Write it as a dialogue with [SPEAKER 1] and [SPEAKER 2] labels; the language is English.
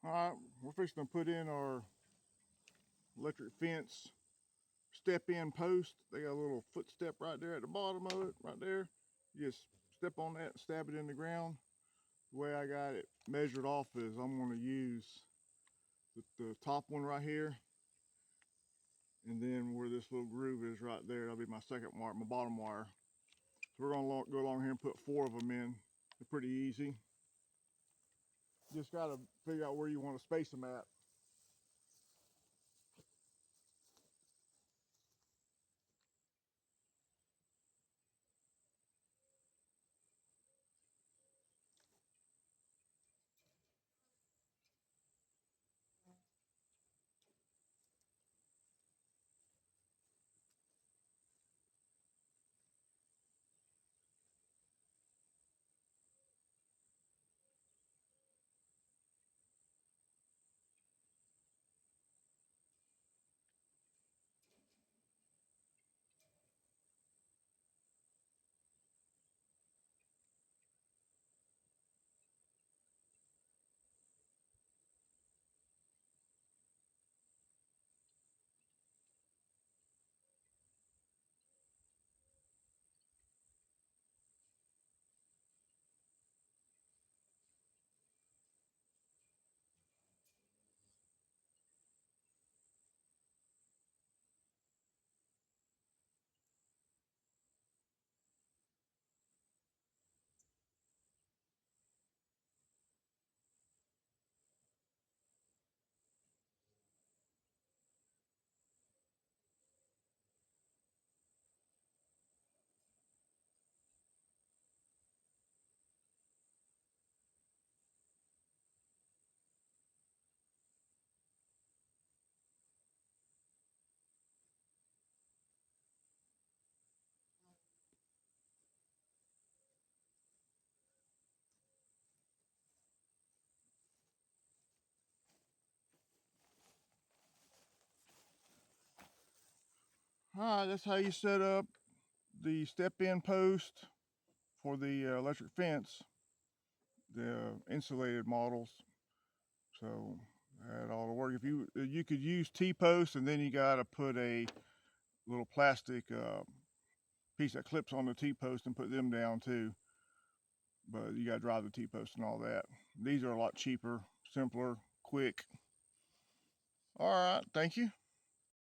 [SPEAKER 1] All right, we're fixing to put in our electric fence step-in post. They got a little footstep right there at the bottom of it, right there. You just step on that and stab it in the ground. The way I got it measured off is I'm going to use the top one right here, and then where this little groove is right there, that'll be my second wire, my bottom wire. So we're going to go along here and put 4 of them in. They're pretty easy. Just got to figure out where you want to space them at. All right, that's how you set up the step-in post for the electric fence, the insulated models. So that ought to work. If you could use T-posts, and then you got to put a little plastic piece that clips on the T-post and put them down too. But you got to drive the T-post and all that. These are a lot cheaper, simpler, quick. All right, thank you.